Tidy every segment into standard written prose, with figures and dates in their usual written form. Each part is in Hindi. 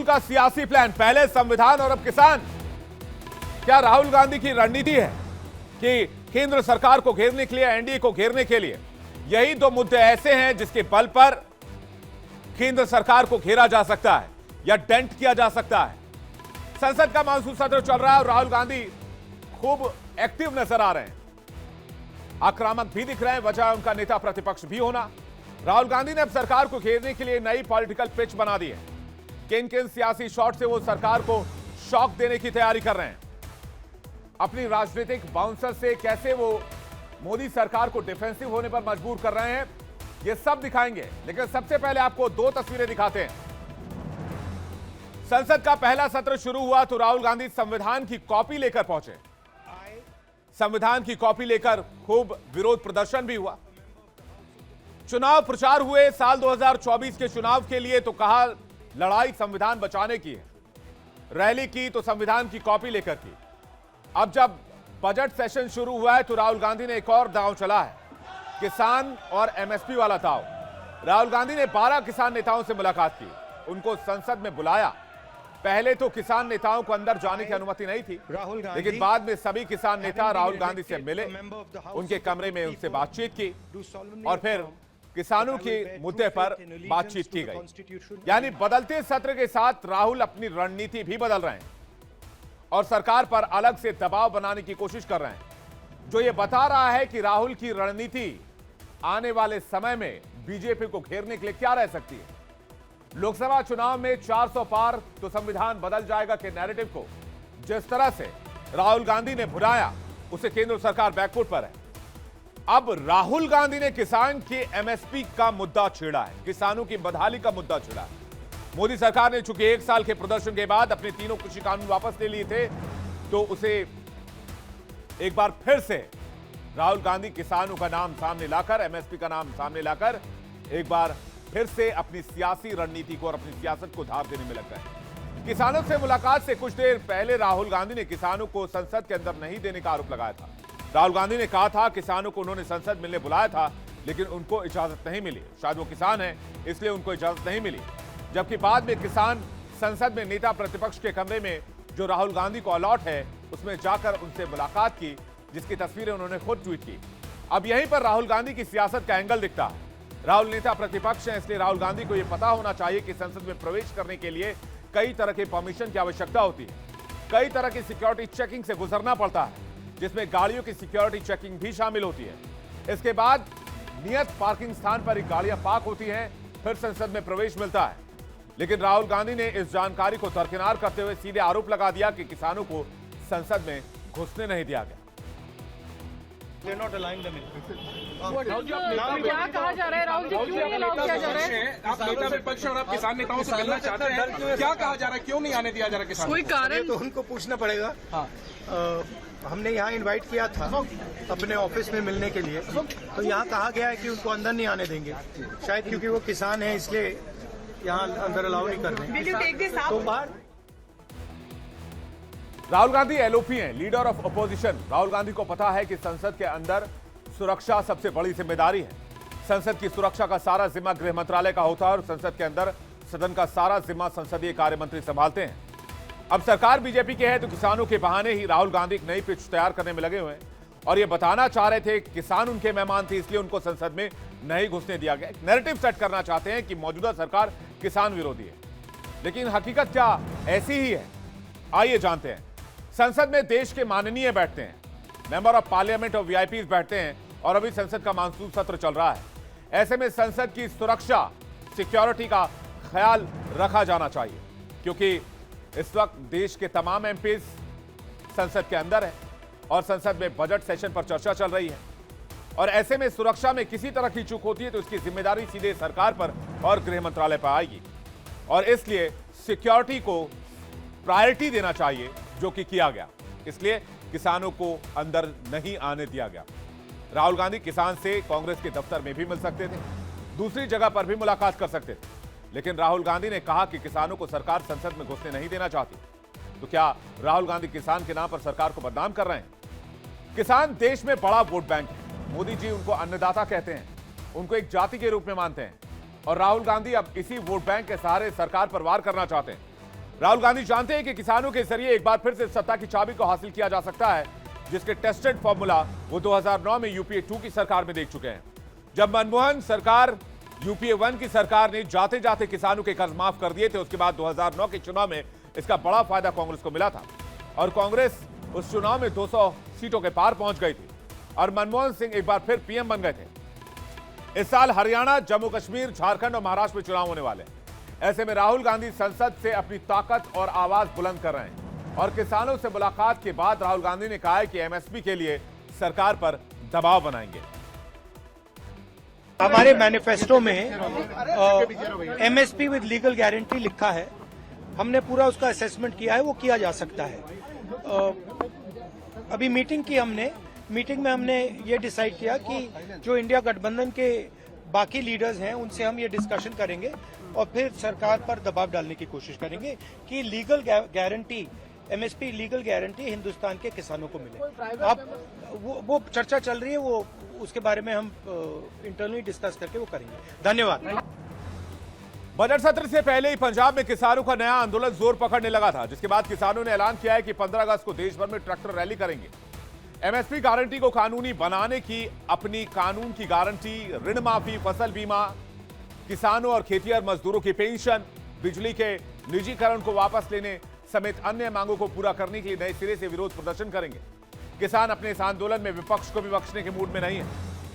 का सियासी प्लान, पहले संविधान और अब किसान। क्या राहुल गांधी की रणनीति है कि केंद्र सरकार को घेरने के लिए, एनडीए को घेरने के लिए यही दो मुद्दे ऐसे हैं जिसके बल पर केंद्र सरकार को घेरा जा सकता है या डेंट किया जा सकता है। संसद का मानसून सत्र चल रहा है और राहुल गांधी खूब एक्टिव नजर आ रहे हैं, आक्रामक भी दिख रहे हैं। वजह उनका नेता प्रतिपक्ष भी होना। राहुल गांधी ने अब सरकार को घेरने के लिए नई पॉलिटिकल पिच बना दी है। किन किन सियासी शॉट से वो सरकार को शॉक देने की तैयारी कर रहे हैं, अपनी राजनीतिक बाउंसर से कैसे वो मोदी सरकार को डिफेंसिव होने पर मजबूर कर रहे हैं, ये सब दिखाएंगे। लेकिन सबसे पहले आपको दो तस्वीरें दिखाते हैं। संसद का पहला सत्र शुरू हुआ तो राहुल गांधी संविधान की कॉपी लेकर पहुंचे। संविधान की कॉपी लेकर खूब विरोध प्रदर्शन भी हुआ। चुनाव प्रचार हुए साल 2024 के चुनाव के लिए, तो कहा लड़ाई संविधान बचाने की है। रैली की तो संविधान की कॉपी लेकर की। अब जब बजट सेशन शुरू हुआ है तो राहुल गांधी ने एक और दांव चला है, किसान और एमएसपी वाला दांव। राहुल गांधी ने 12 किसान नेताओं से मुलाकात की, उनको संसद में बुलाया। पहले तो किसान नेताओं को अंदर जाने की अनुमति नहीं थी, लेकिन बाद में सभी किसान नेता राहुल गांधी से मिले, उनके कमरे में उनसे बातचीत की और फिर किसानों के मुद्दे पर बातचीत की गई। यानी बदलते सत्र के साथ राहुल अपनी रणनीति भी बदल रहे हैं और सरकार पर अलग से दबाव बनाने की कोशिश कर रहे हैं, जो ये बता रहा है कि राहुल की रणनीति आने वाले समय में बीजेपी को घेरने के लिए क्या रह सकती है। लोकसभा चुनाव में 400 पार तो संविधान बदल जाएगा के नैरेटिव को जिस तरह से राहुल गांधी ने भुनाया, उसे केंद्र सरकार बैकफुट पर है। अब राहुल गांधी ने किसान के एमएसपी का मुद्दा छेड़ा है, किसानों की बदहाली का मुद्दा छेड़ा है। मोदी सरकार ने चूंकि 1 साल के प्रदर्शन के बाद अपने तीनों कृषि कानून वापस ले लिए थे, तो उसे एक बार फिर से राहुल गांधी किसानों का नाम सामने लाकर, एमएसपी का नाम सामने लाकर एक बार फिर से अपनी सियासी रणनीति को और अपनी सियासत को धार देने में लग गए। किसानों से मुलाकात से कुछ देर पहले राहुल गांधी ने किसानों को संसद के अंदर नहीं देने का आरोप लगाया था। राहुल गांधी ने कहा था किसानों को उन्होंने संसद मिलने बुलाया था, लेकिन उनको इजाजत नहीं मिली। शायद वो किसान हैं, इसलिए उनको इजाजत नहीं मिली। जबकि बाद में किसान संसद में नेता प्रतिपक्ष के कमरे में जो राहुल गांधी को अलॉट है, उसमें जाकर उनसे मुलाकात की, जिसकी तस्वीरें उन्होंने खुद ट्वीट की। अब यहीं पर राहुल गांधी की सियासत का एंगल दिखता है। राहुल नेता प्रतिपक्ष हैं, इसलिए राहुल गांधी को यह पता होना चाहिए कि संसद में प्रवेश करने के लिए कई तरह के परमिशन की आवश्यकता होती है, कई तरह की सिक्योरिटी चेकिंग से गुजरना पड़ता है, जिसमें गाड़ियों की सिक्योरिटी चेकिंग भी शामिल होती है। इसके बाद नियत पार्किंग स्थान पर ही गाड़ियां पार्क होती हैं, फिर संसद में प्रवेश मिलता है। लेकिन राहुल गांधी ने इस जानकारी को दरकिनार करते हुए सीधे आरोप लगा दिया कि किसानों को संसद में घुसने नहीं दिया गया। They're not allowing them in. क्या कहा जा रहा है राहुल जी, क्यों नहीं अलाउ किया जा रहा है? आप नेता विपक्ष और आप किसान नेताओं से मिलना चाहते हैं, क्या कहा जा रहा है, क्यों नहीं आने दिया जा रहा किसान? कोई कारण? तो उनको पूछना पड़ेगा। हाँ, हमने यहाँ इनवाइट किया था अपने ऑफिस में मिलने के लिए, तो यहाँ कहा गया है कि उनको अंदर नहीं आने देंगे, शायद क्योंकि वो किसान है इसलिए यहाँ अंदर अलाउ नहीं कर रहे। तो बाहर राहुल गांधी एलओपी हैं, leader of opposition. Rahul Gandhi को पता है कि संसद के अंदर सुरक्षा सबसे बड़ी जिम्मेदारी है। संसद की सुरक्षा का सारा जिम्मा गृह मंत्रालय का होता है और संसद के अंदर सदन का सारा जिम्मा संसदीय कार्य मंत्री संभालते हैं। अब सरकार बीजेपी की है तो किसानों के बहाने ही राहुल गांधी एक नई पिच तैयार करने में लगे हुए हैं और ये बताना चाह रहे थे किसान उनके मेहमान थे, इसलिए उनको संसद में नहीं घुसने दिया गया। नैरेटिव सेट करना चाहते हैं कि मौजूदा सरकार किसान विरोधी है, लेकिन हकीकत क्या ऐसी ही है? आइए जानते हैं। संसद में देश के माननीय बैठते हैं, मेंबर ऑफ पार्लियामेंट और वीआईपीज बैठते हैं और अभी संसद का मानसून सत्र चल रहा है। ऐसे में संसद की सुरक्षा, सिक्योरिटी का ख्याल रखा जाना चाहिए, क्योंकि इस वक्त देश के तमाम एमपीज संसद के अंदर है और संसद में बजट सेशन पर चर्चा चल रही है। और ऐसे में सुरक्षा में किसी तरह की चूक होती है तो इसकी जिम्मेदारी सीधे सरकार पर और गृह मंत्रालय पर आएगी और इसलिए सिक्योरिटी को प्रायोरिटी देना चाहिए, जो कि किया गया। इसलिए किसानों को अंदर नहीं आने दिया गया। राहुल गांधी किसान से कांग्रेस के दफ्तर में भी मिल सकते थे, दूसरी जगह पर भी मुलाकात कर सकते थे, लेकिन राहुल गांधी ने कहा कि किसानों को सरकार संसद में घुसने नहीं देना चाहती। तो क्या राहुल गांधी किसान के नाम पर सरकार को बदनाम कर रहे हैं? किसान देश में बड़ा वोट बैंक है। मोदी जी उनको अन्नदाता कहते हैं, उनको एक जाति के रूप में मानते हैं और राहुल गांधी अब इसी वोट बैंक के सहारे सरकार पर वार करना चाहते हैं। राहुल गांधी जानते हैं कि किसानों के जरिए एक बार फिर से सत्ता की चाबी को हासिल किया जा सकता है, जिसके टेस्टेड फॉर्मूला वो 2009 में यूपीए 2 की सरकार में देख चुके हैं। जब मनमोहन सरकार यूपीए 1 की सरकार ने जाते जाते किसानों के कर्ज माफ कर दिए थे, उसके बाद 2009 के चुनाव में इसका बड़ा फायदा कांग्रेस को मिला था और कांग्रेस उस चुनाव में 200 सीटों के पार पहुंच गई थी और मनमोहन सिंह एक बार फिर पीएम बन गए थे। इस साल हरियाणा, जम्मू कश्मीर, झारखंड और महाराष्ट्र में चुनाव होने वाले हैं। ऐसे में राहुल गांधी संसद से अपनी ताकत और आवाज बुलंद कर रहे हैं और किसानों से मुलाकात के बाद राहुल गांधी ने कहा है कि एमएसपी के लिए सरकार पर दबाव बनाएंगे। हमारे मैनिफेस्टो में एमएसपी विद लीगल गारंटी लिखा है। हमने पूरा उसका असेसमेंट किया है, वो किया जा सकता है। अभी मीटिंग में हमने ये डिसाइड किया कि जो इंडिया गठबंधन के बाकी लीडर्स हैं उनसे हम ये डिस्कशन करेंगे और फिर सरकार पर दबाव डालने की कोशिश करेंगे कि legal guarantee, MSP legal guarantee Hindustan के किसानों को मिले। अब वो चर्चा चल रही है, वो उसके बारे में हम इंटरनली डिस्कस करके वो करेंगे। धन्यवाद। बजट सत्र से पहले ही पंजाब में किसानों का नया आंदोलन जोर पकड़ने लगा था, जिसके बाद किसानों ने ऐलान किया है कि 15 अगस्त को देश भर में ट्रैक्टर रैली करेंगे। एमएसपी गारंटी को कानूनी बनाने की अपनी कानून की गारंटी, ऋण माफी, फसल बीमा, किसानों और खेतिहर मजदूरों की पेंशन, बिजली के निजीकरण को वापस लेने समेत अन्य मांगों को पूरा करने के लिए नए सिरे से विरोध प्रदर्शन करेंगे। किसान अपने इस आंदोलन में विपक्ष को भी बख्शने के मूड में नहीं है,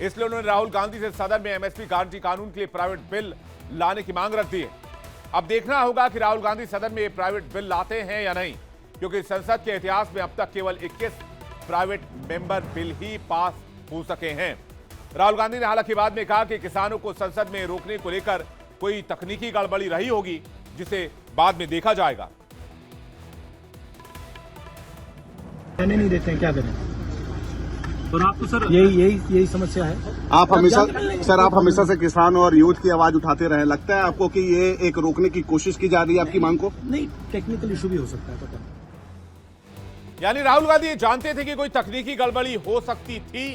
इसलिए उन्होंने राहुल गांधी से सदन में एमएसपी गारंटी कानून के लिए प्राइवेट बिल लाने की मांग रख दी है। अब देखना होगा कि राहुल गांधी सदन में ये प्राइवेट बिल लाते हैं या नहीं, क्योंकि संसद के इतिहास में अब तक केवल 21 प्राइवेट मेंबर बिल ही पास हो सके हैं। राहुल गांधी ने हालांकि बाद में कहा कि किसानों को संसद में रोकने को लेकर कोई तकनीकी गड़बड़ी रही होगी, जिसे बाद में देखा जाएगा। नहीं देते हैं, क्या करें? और आपको सर यही समस्या है। आप हमेशा से किसान और यूथ की आवाज उठाते रहे, लगता है आपको कि ये एक रोकने की कोशिश की जा रही है आपकी मांग को? नहीं, टेक्निकल इशू भी हो सकता है, पता नहीं। यानी राहुल गांधी ये जानते थे कि कोई तकनीकी गड़बड़ी हो सकती थी,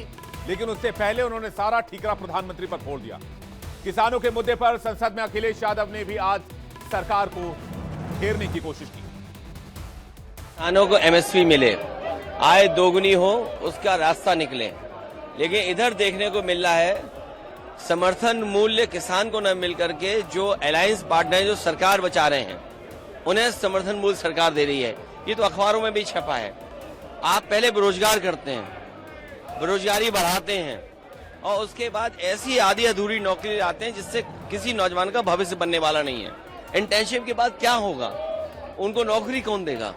लेकिन उससे पहले उन्होंने सारा ठीकरा प्रधानमंत्री पर फोड़ दिया। किसानों के मुद्दे पर संसद में अखिलेश यादव ने भी आज सरकार को घेरने की कोशिश की। किसानों को एमएसपी मिले, आय दोगुनी हो, उसका रास्ता निकले, लेकिन इधर देखने को मिल रहा है समर्थन मूल्य किसान को न मिल करके जो अलायंस पार्टनर जो सरकार बचा रहे हैं उन्हें समर्थन मूल्य सरकार दे रही है। ये तो अखबारों में भी छपा है। आप पहले बेरोजगार करते हैं, बेरोजगारी बढ़ाते हैं और उसके बाद ऐसी आधी अधूरी नौकरी लाते हैं जिससे किसी नौजवान का भविष्य बनने वाला नहीं है। इंटर्नशिप के बाद क्या होगा? उनको नौकरी कौन देगा?